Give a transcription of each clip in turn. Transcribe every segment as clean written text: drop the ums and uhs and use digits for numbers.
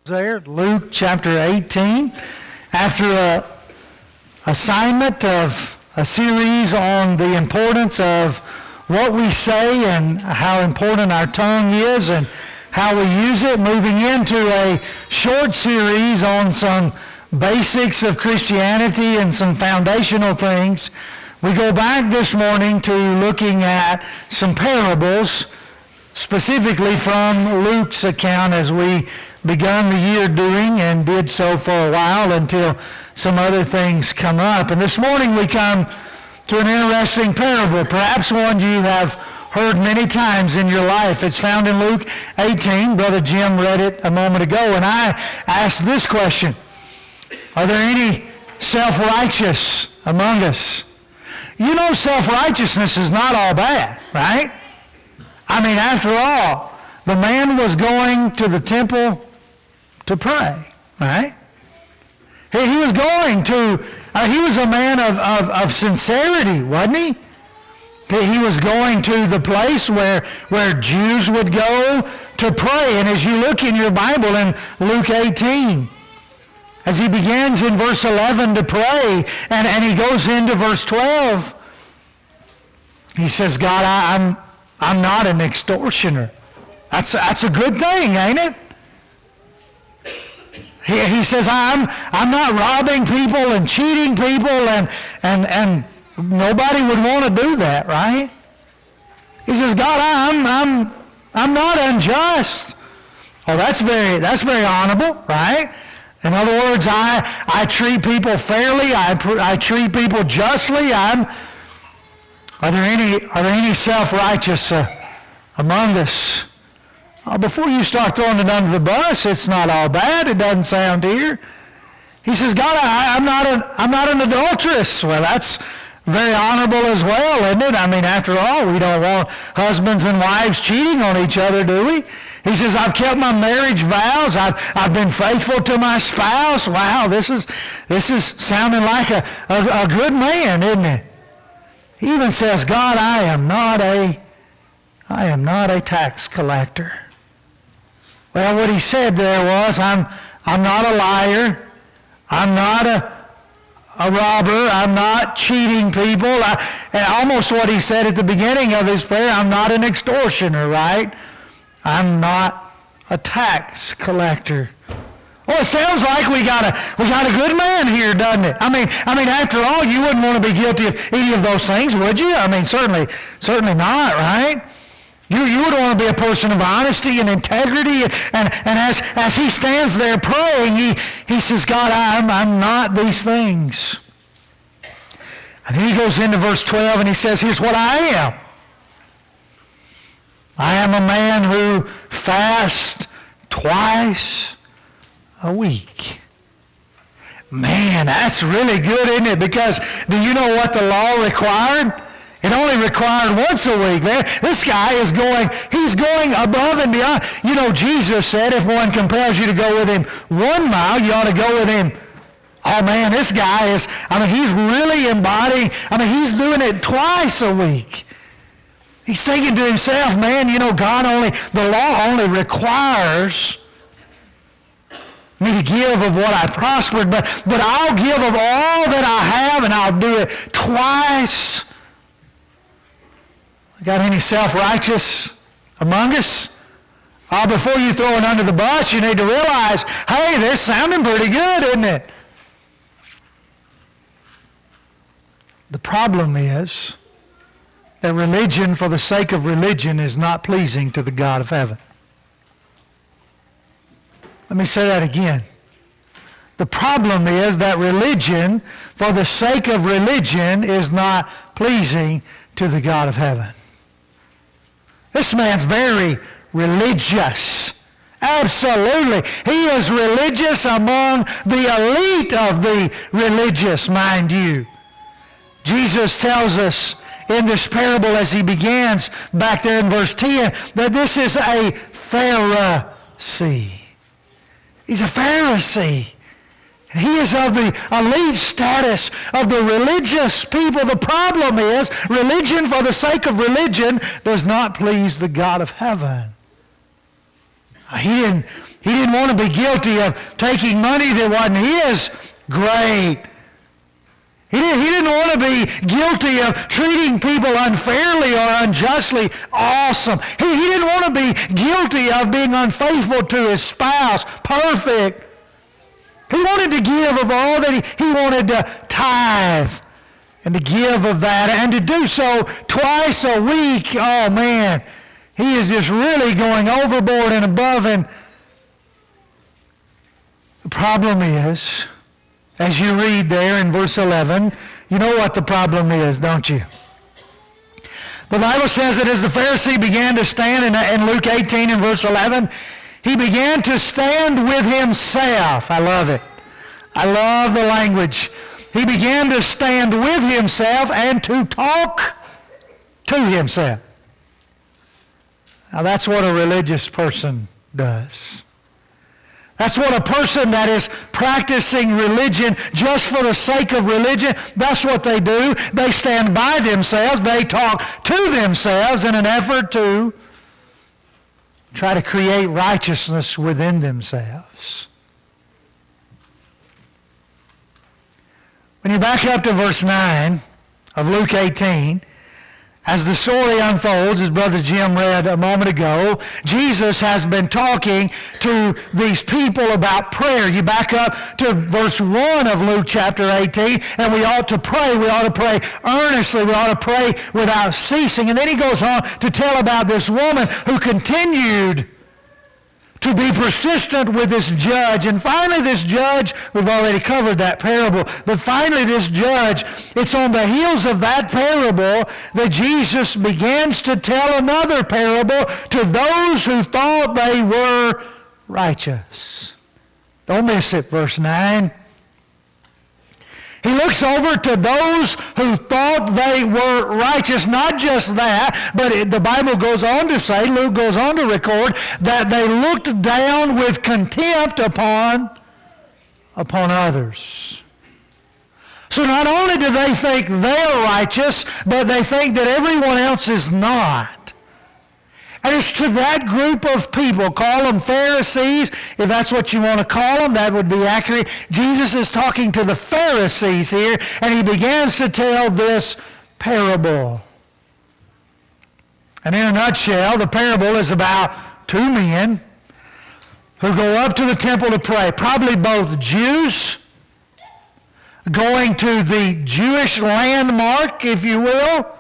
There, Luke chapter 18. After an assignment of a series on the importance of what we say and how important our tongue is and how we use it, moving into a short series on some basics of Christianity and some foundational things, we go back this morning to looking at some parables, specifically from Luke's account, as we begun the year doing and did so for a while until some other things come up. And this morning we come to an interesting parable, perhaps one you have heard many times in your life. It's found in Luke 18. Brother Jim read it a moment ago, and I asked this question: are there any self-righteous among us? You know, self-righteousness is not all bad, right? I mean, after all, the man was going to the temple to pray, right? He was going to, he was a man of sincerity, wasn't he? He was going to the place where Jews would go to pray. And as you look in your Bible in Luke 18, as he begins in verse 11 to pray, and he goes into verse 12, he says, God, I'm not an extortioner. That's a good thing, ain't it? He says, I'm not robbing people and cheating people, and nobody would want to do that, right? He says, God, I'm not unjust. Oh, that's very honorable, right? In other words, I treat people fairly. I treat people justly. Are there any self-righteous among us? Before you start throwing it under the bus, it's not all bad. It doesn't sound here. He says, God, I'm not an adulteress. Well, that's very honorable as well, isn't it? I mean, after all, we don't want husbands and wives cheating on each other, do we? He says, I've kept my marriage vows. I've been faithful to my spouse. Wow, this is sounding like a good man, isn't it? He even says, God, I am not a tax collector. Well, what he said there was, I'm not a liar. I'm not a robber. I'm not cheating people. And almost what he said at the beginning of his prayer, I'm not an extortioner, right? I'm not a tax collector. Well, it sounds like we got a good man here, doesn't it? I mean, after all, you wouldn't want to be guilty of any of those things, would you? I mean, certainly not, right? You would want to be a person of honesty and integrity, and as he stands there praying, he says, God, I'm not these things. And then he goes into verse 12 and he says, here's what I am. I am a man who fasts twice a week. Man, that's really good, isn't it? Because do you know what the law required? It only required once a week. This guy he's going above and beyond. You know, Jesus said if one compels you to go with him 1 mile, you ought to go with him. Oh man, this guy he's really embodying, he's doing it twice a week. He's thinking to himself, man, you know, the law only requires me to give of what I prospered, but I'll give of all that I have, and I'll do it twice. Got any self-righteous among us? Before you throw it under the bus, you need to realize, hey, this is sounding pretty good, isn't it? The problem is that religion for the sake of religion is not pleasing to the God of heaven. Let me say that again. The problem is that religion for the sake of religion is not pleasing to the God of heaven. This man's very religious. Absolutely. He is religious among the elite of the religious, mind you. Jesus tells us in this parable as he begins back there in verse 10 that this is a Pharisee. He's a Pharisee. He is of the elite status of the religious people. The problem is, religion for the sake of religion does not please the God of heaven. He He didn't want to be guilty of taking money that wasn't his. Great. He didn't want to be guilty of treating people unfairly or unjustly. Awesome. He didn't want to be guilty of being unfaithful to his spouse. Perfect. He wanted to give of all that he wanted to tithe and to give of that and to do so twice a week. Oh, man. He is just really going overboard and above. And the problem is, as you read there in verse 11, you know what the problem is, don't you? The Bible says that as the Pharisee began to stand in Luke 18 and verse 11, he began to stand with himself. I love it. I love the language. He began to stand with himself and to talk to himself. Now that's what a religious person does. That's what a person that is practicing religion just for the sake of religion, that's what they do. They stand by themselves. They talk to themselves in an effort to try to create righteousness within themselves. When you back up to verse 9 of Luke 18, as the story unfolds, as Brother Jim read a moment ago, Jesus has been talking to these people about prayer. You back up to verse 1 of Luke chapter 18, and we ought to pray. We ought to pray earnestly. We ought to pray without ceasing. And then he goes on to tell about this woman who continued to be persistent with this judge. And finally this judge, we've already covered that parable, but finally this judge, it's on the heels of that parable that Jesus begins to tell another parable to those who thought they were righteous. Don't miss it, verse 9. He looks over to those who thought they were righteous. Not just that, but the Bible goes on to say, Luke goes on to record, that they looked down with contempt upon others. So not only do they think they're righteous, but they think that everyone else is not. And it's to that group of people, call them Pharisees, if that's what you want to call them, that would be accurate. Jesus is talking to the Pharisees here, and he begins to tell this parable. And in a nutshell, the parable is about two men who go up to the temple to pray, probably both Jews, going to the Jewish landmark, if you will,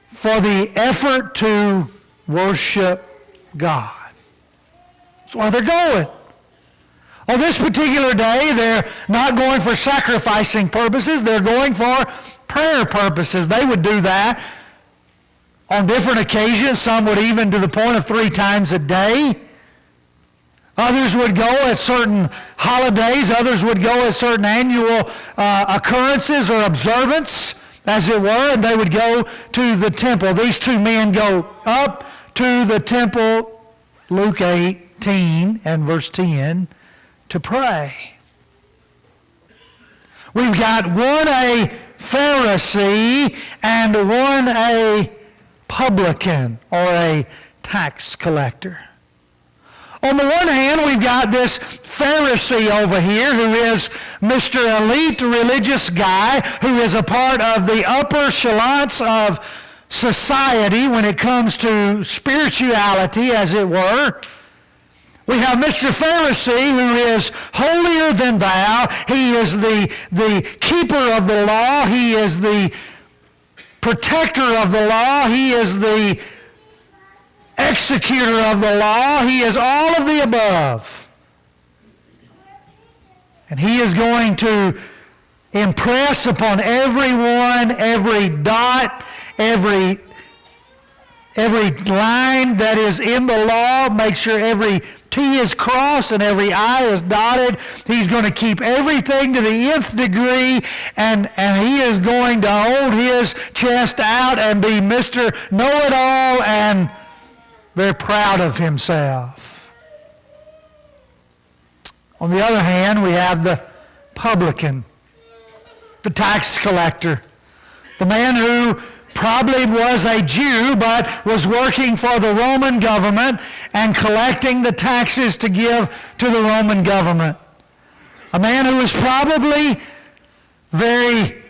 for the effort to worship God. That's why they're going. On this particular day, they're not going for sacrificing purposes. They're going for prayer purposes. They would do that on different occasions. Some would even to the point of 3 times a day. Others would go at certain holidays. Others would go at certain annual occurrences or observance, as it were, and they would go to the temple. These two men go up to the temple, Luke 18 and verse 10, to pray. We've got one a Pharisee and one a publican or a tax collector. On the one hand, we've got this Pharisee over here who is Mr. Elite religious guy who is a part of the upper echelons of society when it comes to spirituality, as it were. We have Mr. Pharisee who is holier than thou. He is the keeper of the law. He is the protector of the law. He is the executor of the law. He is all of the above. And he is going to impress upon everyone, every dot, every line that is in the law, make sure every T is crossed and every I is dotted. He's going to keep everything to the nth degree, and he is going to hold his chest out and be Mr. Know-it-all and very proud of himself. On the other hand, we have the publican, the tax collector, the man who probably was a Jew, but was working for the Roman government and collecting the taxes to give to the Roman government. A man who was probably very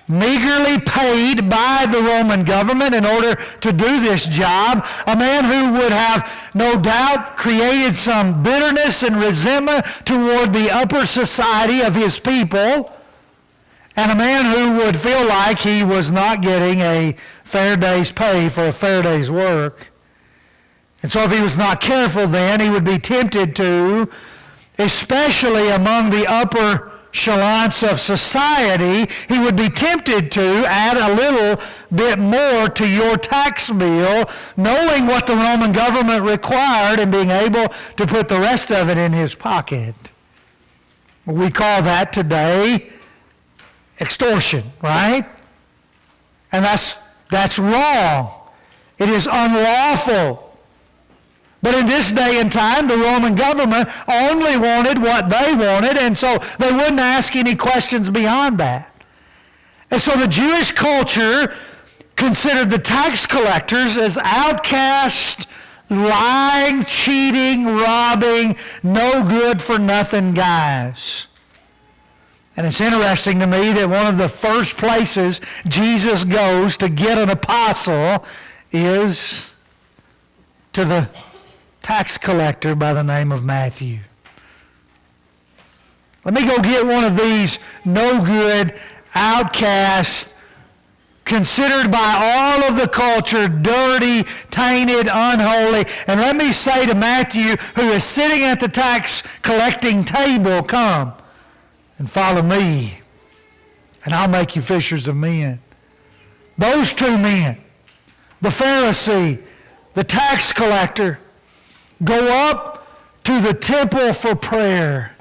meagerly paid by the Roman government in order to do this job. A man who would have no doubt created some bitterness and resentment toward the upper society of his people. And a man who would feel like he was not getting a fair day's pay for a fair day's work. And so if he was not careful then, he would be tempted to, especially among the upper echelons of society, he would be tempted to add a little bit more to your tax bill, knowing what the Roman government required and being able to put the rest of it in his pocket. We call that today extortion, right? And that's wrong. It is unlawful. But in this day and time, the Roman government only wanted what they wanted, and so they wouldn't ask any questions beyond that. And so the Jewish culture considered the tax collectors as outcast, lying, cheating, robbing, no good for nothing guys. And it's interesting to me that one of the first places Jesus goes to get an apostle is to the tax collector by the name of Matthew. Let me go get one of these no good outcasts, considered by all of the culture dirty, tainted, unholy. And let me say to Matthew, who is sitting at the tax collecting table, come and follow me, and I'll make you fishers of men. Those two men, the Pharisee, the tax collector, go up to the temple for prayer.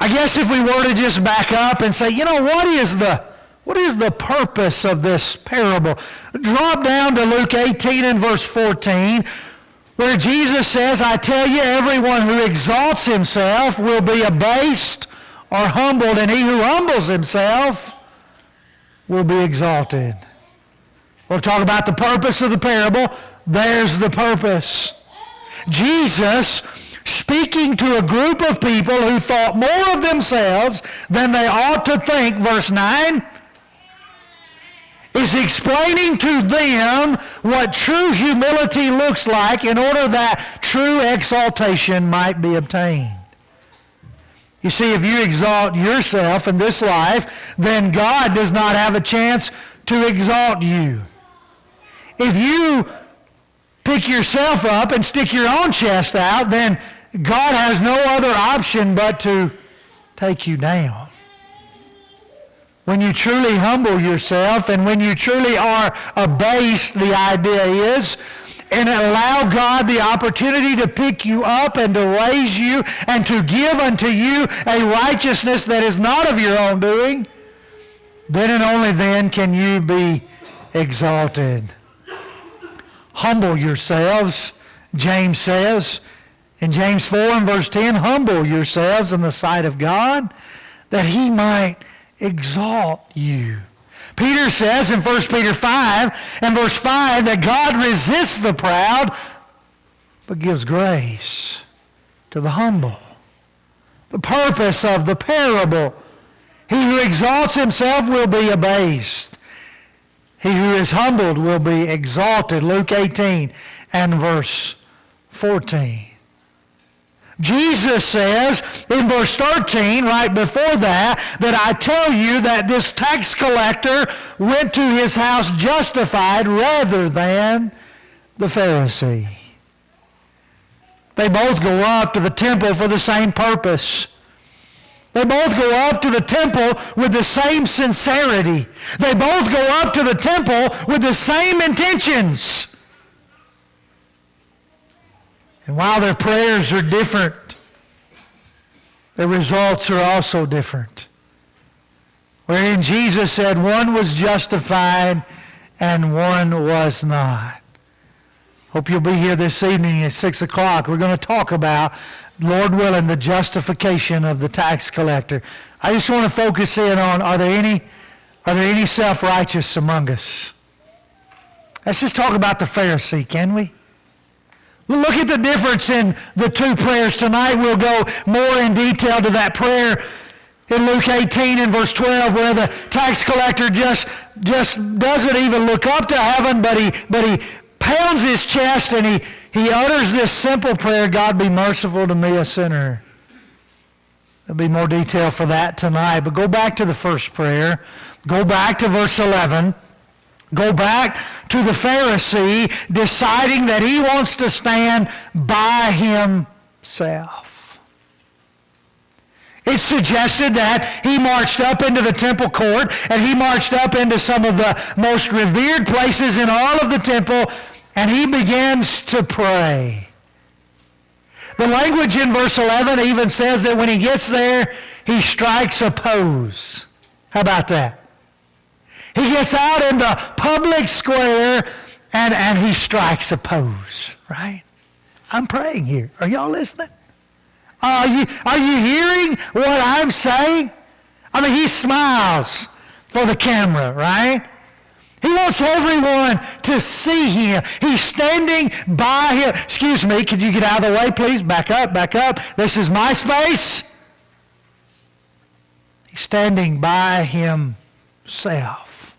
I guess if we were to just back up and say, what is the purpose of this parable? Drop down to Luke 18 and verse 14, where Jesus says, I tell you, everyone who exalts himself will be abased or humbled, and he who humbles himself will be exalted. We'll talk about the purpose of the parable. There's the purpose. Jesus, speaking to a group of people who thought more of themselves than they ought to think, verse 9, is explaining to them what true humility looks like in order that true exaltation might be obtained. You see, if you exalt yourself in this life, then God does not have a chance to exalt you. If you pick yourself up and stick your own chest out, then God has no other option but to take you down. When you truly humble yourself and when you truly are abased, the idea is, and allow God the opportunity to pick you up and to raise you and to give unto you a righteousness that is not of your own doing, then and only then can you be exalted. Humble yourselves, James says in James 4 and verse 10, humble yourselves in the sight of God that he might exalt you. Peter says in 1 Peter 5 and verse 5 that God resists the proud but gives grace to the humble. The purpose of the parable, he who exalts himself will be abased. He who is humbled will be exalted. Luke 18 and verse 14. Jesus says in verse 13, right before that I tell you that this tax collector went to his house justified rather than the Pharisee. They both go up to the temple for the same purpose. They both go up to the temple with the same sincerity. They both go up to the temple with the same intentions. And while their prayers are different, the results are also different. Wherein Jesus said one was justified and one was not. Hope you'll be here this evening at 6 o'clock. We're going to talk about, Lord willing, the justification of the tax collector. I just want to focus in on, are there any Are there any self-righteous among us? Let's just talk about the Pharisee, can we? Look at the difference in the two prayers tonight. We'll go more in detail to that prayer in Luke 18 and verse 12, where the tax collector just doesn't even look up to heaven, but he pounds his chest and he utters this simple prayer, God be merciful to me, a sinner. There'll be more detail for that tonight. But go back to the first prayer. Go back to verse 11. Go back to the Pharisee deciding that he wants to stand by himself. It's suggested that he marched up into the temple court and he marched up into some of the most revered places in all of the temple, and he begins to pray. The language in verse 11 even says that when he gets there, he strikes a pose. How about that? He gets out in the public square and he strikes a pose, right? I'm praying here. Are y'all listening? Are you hearing what I'm saying? I mean, he smiles for the camera, right? He wants everyone to see him. He's standing by him. Excuse me, could you get out of the way, please? Back up, back up. This is my space. He's standing by himself,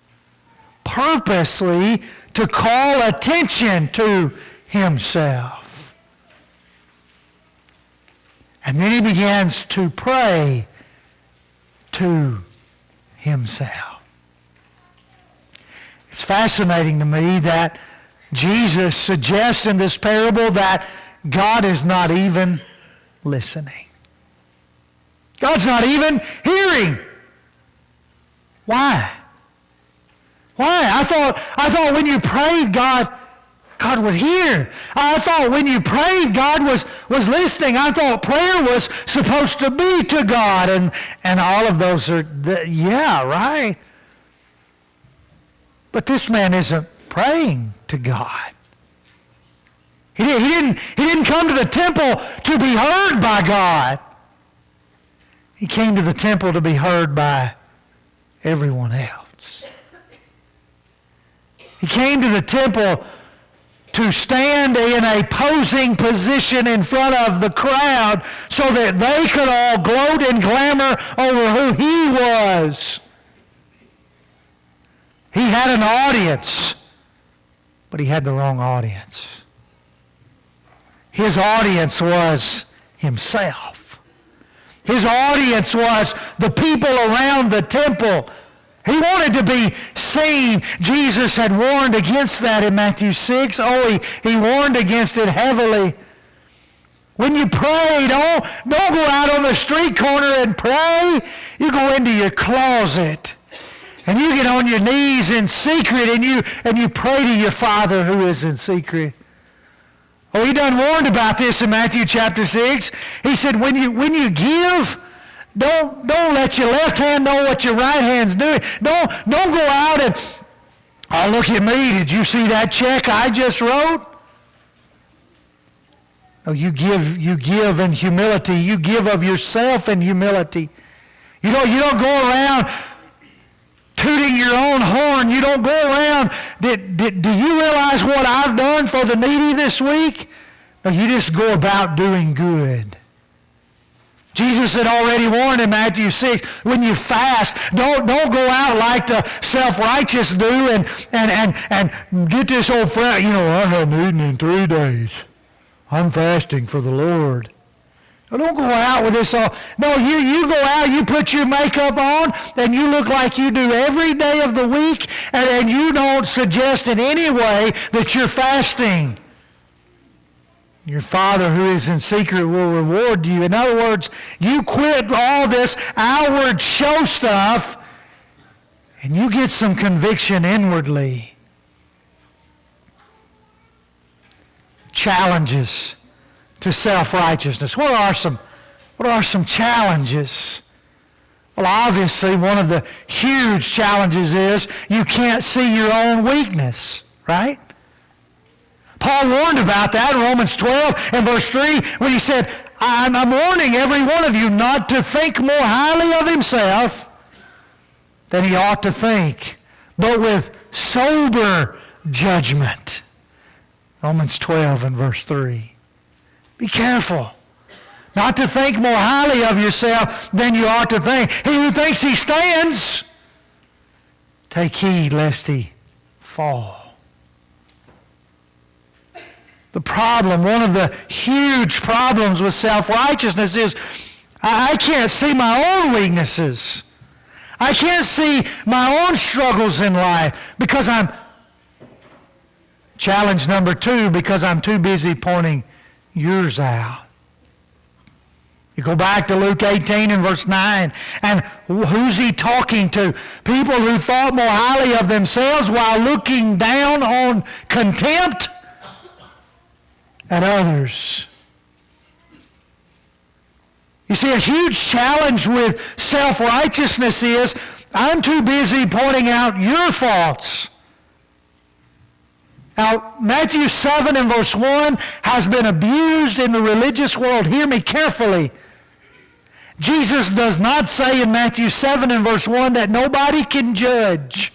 purposely to call attention to himself. And then he begins to pray to himself. It's fascinating to me that Jesus suggests in this parable that God is not even listening. God's not even hearing. Why? Why? I thought when you prayed, God would hear. I thought when you prayed, God was listening. I thought prayer was supposed to be to God, and all of those are, yeah, right. But this man isn't praying to God. He didn't come to the temple to be heard by God. He came to the temple to be heard by everyone else. He came to the temple to stand in a posing position in front of the crowd so that they could all gloat and clamor over who he was. He had an audience, but he had the wrong audience. His audience was himself. His audience was the people around the temple. He wanted to be seen. Jesus had warned against that in Matthew 6. Oh, he warned against it heavily. When you pray, don't go out on the street corner and pray. You go into your closet. And you get on your knees in secret and you pray to your Father who is in secret. Oh, he done warned about this in Matthew chapter 6. He said, when you give, don't let your left hand know what your right hand's doing. Don't go out and, oh, look at me. Did you see that check I just wrote? No, you give in humility. You give of yourself in humility. You don't go around tooting your own horn. You don't go around, do you realize what I've done for the needy this week? No, you just go about doing good. Jesus had already warned in Matthew 6, when you fast, don't go out like the self-righteous do and get this old friend, I haven't eaten in 3 days. I'm fasting for the Lord. Don't go out with this all. No, you go out, you put your makeup on, and you look like you do every day of the week, and you don't suggest in any way that you're fasting. Your Father who is in secret will reward you. In other words, you quit all this outward show stuff, and you get some conviction inwardly. Challenges to self-righteousness. What are some challenges? Well, obviously, one of the huge challenges is you can't see your own weakness, right? Paul warned about that in Romans 12 and verse 3 when he said, I'm warning every one of you not to think more highly of himself than he ought to think, but with sober judgment. Romans 12 and verse 3. Be careful not to think more highly of yourself than you ought to think. He who thinks he stands, take heed lest he fall. The problem, one of the huge problems with self-righteousness is I can't see my own weaknesses. I can't see my own struggles in life because I'm, challenge number 2, because I'm too busy pointing yours out. You go back to Luke 18 and verse 9, and who's he talking to? People who thought more highly of themselves while looking down on contempt at others. You see, a huge challenge with self-righteousness is I'm too busy pointing out your faults. Now, Matthew 7 and verse 1 has been abused in the religious world. Hear me carefully. Jesus does not say in Matthew 7 and verse 1 that nobody can judge.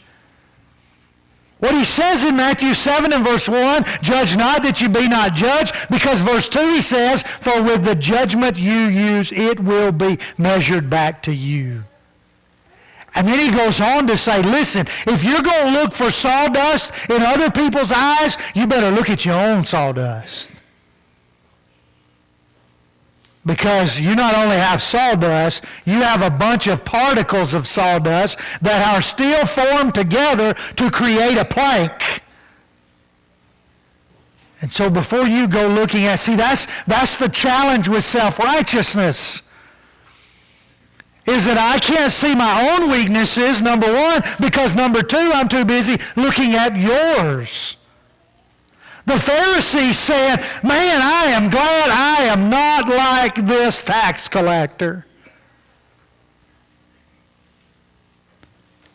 What he says in Matthew 7 and verse 1, judge not that you be not judged, because verse 2 he says, for with the judgment you use, it will be measured back to you. And then he goes on to say, listen, if you're going to look for sawdust in other people's eyes, you better look at your own sawdust. Because you not only have sawdust, you have a bunch of particles of sawdust that are still formed together to create a plank. And so before you go looking at, see, that's the challenge with self-righteousness. Is that I can't see my own weaknesses, number 1, because number 2, I'm too busy looking at yours. The Pharisee said, man, I am glad I am not like this tax collector.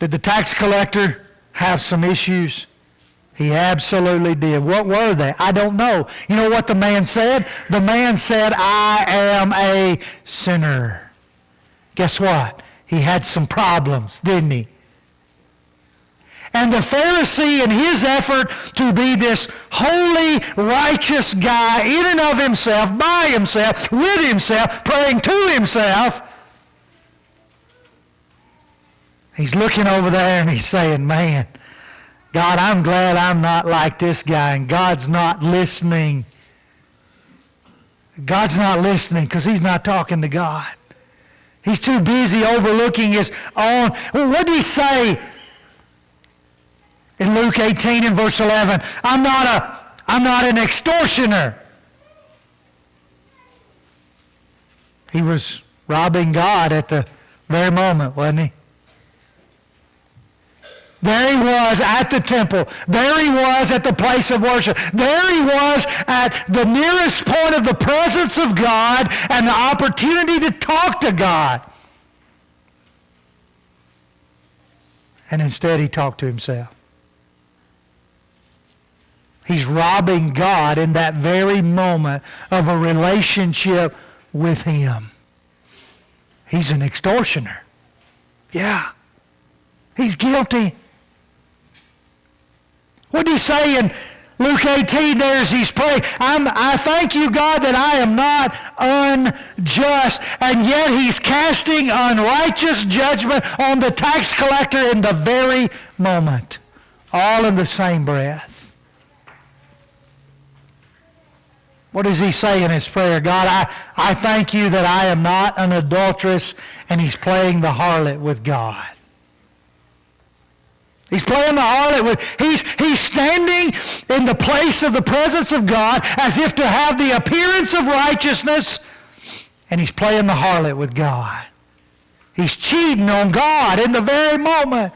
Did the tax collector have some issues? He absolutely did. What were they? I don't know. You know what the man said? The man said, I am a sinner. Guess what? He had some problems, didn't he? And the Pharisee, in his effort to be this holy, righteous guy in and of himself, by himself, with himself, praying to himself, he's looking over there and he's saying, man, God, I'm glad I'm not like this guy. And God's not listening. God's not listening because he's not talking to God. He's too busy overlooking his own. Well, what did he say in Luke 18 and verse 11? I'm not an extortioner. He was robbing God at the very moment, wasn't he? There he was at the temple. There he was at the place of worship. There he was at the nearest point of the presence of God and the opportunity to talk to God. And instead he talked to himself. He's robbing God in that very moment of a relationship with him. He's an extortioner. Yeah. He's guilty. What did he say in Luke 18 there as he's praying? I thank you, God, that I am not unjust. And yet he's casting unrighteous judgment on the tax collector in the very moment. All in the same breath. What does he say in his prayer? God, I thank you that I am not an adulteress. And he's playing the harlot with God. He's playing the harlot he's standing in the place of the presence of God as if to have the appearance of righteousness, and he's playing the harlot with God. He's cheating on God in the very moment.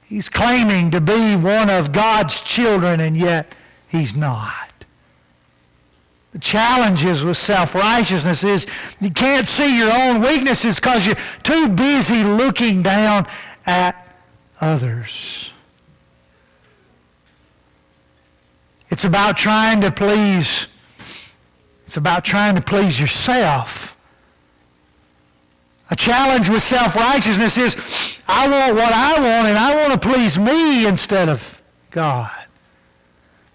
He's claiming to be one of God's children, and yet he's not. The challenges with self-righteousness is you can't see your own weaknesses because you're too busy looking down at others. It's about trying to please yourself. A challenge with self-righteousness is I want what I want, and I want to please me instead of God.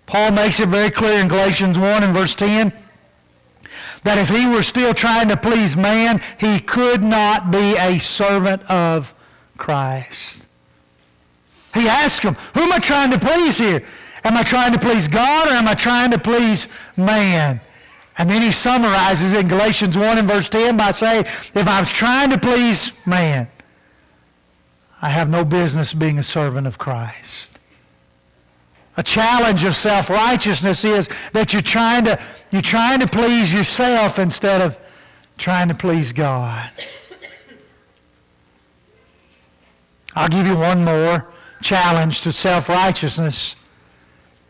Paul makes it very clear in Galatians 1 and verse 10 that if he were still trying to please man, he could not be a servant of Christ. He asked him, who am I trying to please here? Am I trying to please God or am I trying to please man? And then he summarizes in Galatians 1 and verse 10 by saying, if I was trying to please man, I have no business being a servant of Christ. A challenge of self-righteousness is that you're trying to please yourself instead of trying to please God. I'll give you one more challenge to self-righteousness,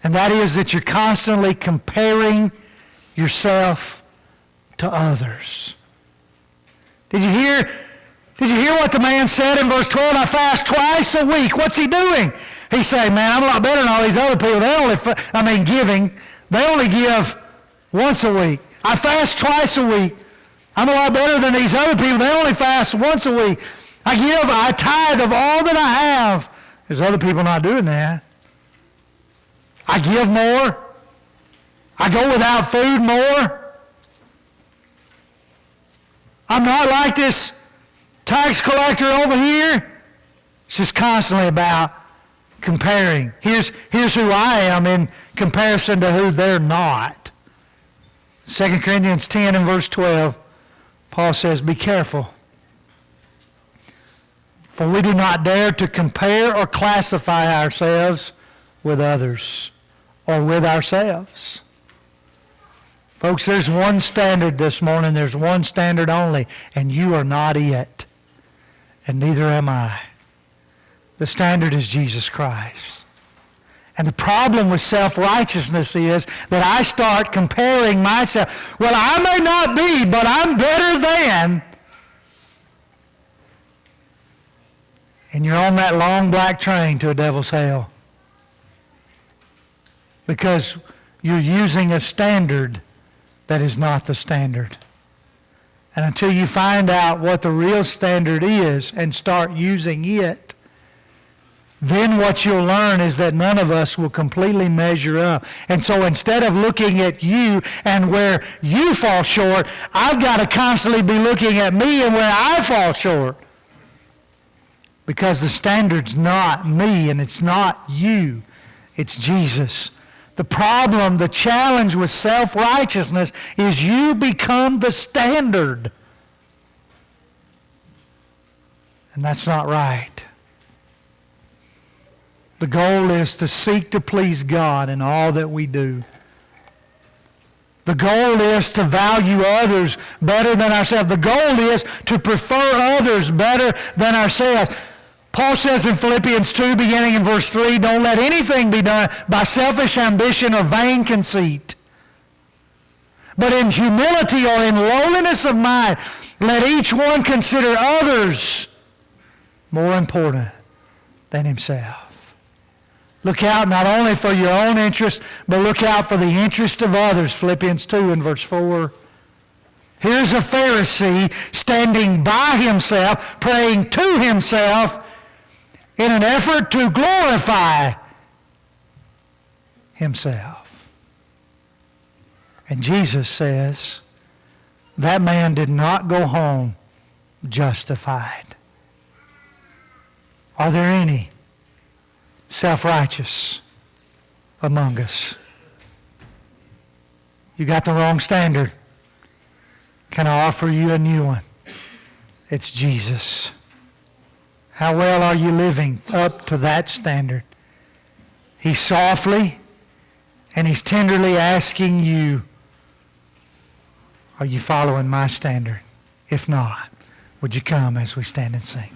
and that is that you're constantly comparing yourself to others. Did you hear what the man said in verse 12? I fast twice a week. What's he doing? He's saying, man, I'm a lot better than all these other people. They only give once a week. I fast twice a week. I'm a lot better than these other people. They only fast once a week. I tithe of all that I have. There's other people not doing that. I give more. I go without food more. I'm not like this tax collector over here. It's just constantly about comparing. Here's who I am in comparison to who they're not. 2 Corinthians 10 and verse 12, Paul says, be careful. For we do not dare to compare or classify ourselves with others or with ourselves. Folks, there's one standard this morning. There's one standard only, and you are not it, and neither am I. The standard is Jesus Christ. And the problem with self-righteousness is that I start comparing myself. Well, I may not be, but I'm better than. And you're on that long black train to a devil's hell. Because you're using a standard that is not the standard. And until you find out what the real standard is and start using it, then what you'll learn is that none of us will completely measure up. And so instead of looking at you and where you fall short, I've got to constantly be looking at me and where I fall short. Because the standard's not me and it's not you. It's Jesus. The problem, the challenge with self-righteousness is you become the standard. And that's not right. The goal is to seek to please God in all that we do. The goal is to value others better than ourselves. The goal is to prefer others better than ourselves. Paul says in Philippians 2, beginning in verse 3, don't let anything be done by selfish ambition or vain conceit. But in humility or in lowliness of mind, let each one consider others more important than himself. Look out not only for your own interest, but look out for the interest of others. Philippians 2 and verse 4. Here's a Pharisee standing by himself, praying to himself in an effort to glorify himself. And Jesus says, that man did not go home justified. Are there any self-righteous among us? You got the wrong standard. Can I offer you a new one? It's Jesus. How well are you living up to that standard? He's softly and he's tenderly asking you, are you following my standard? If not, would you come as we stand and sing?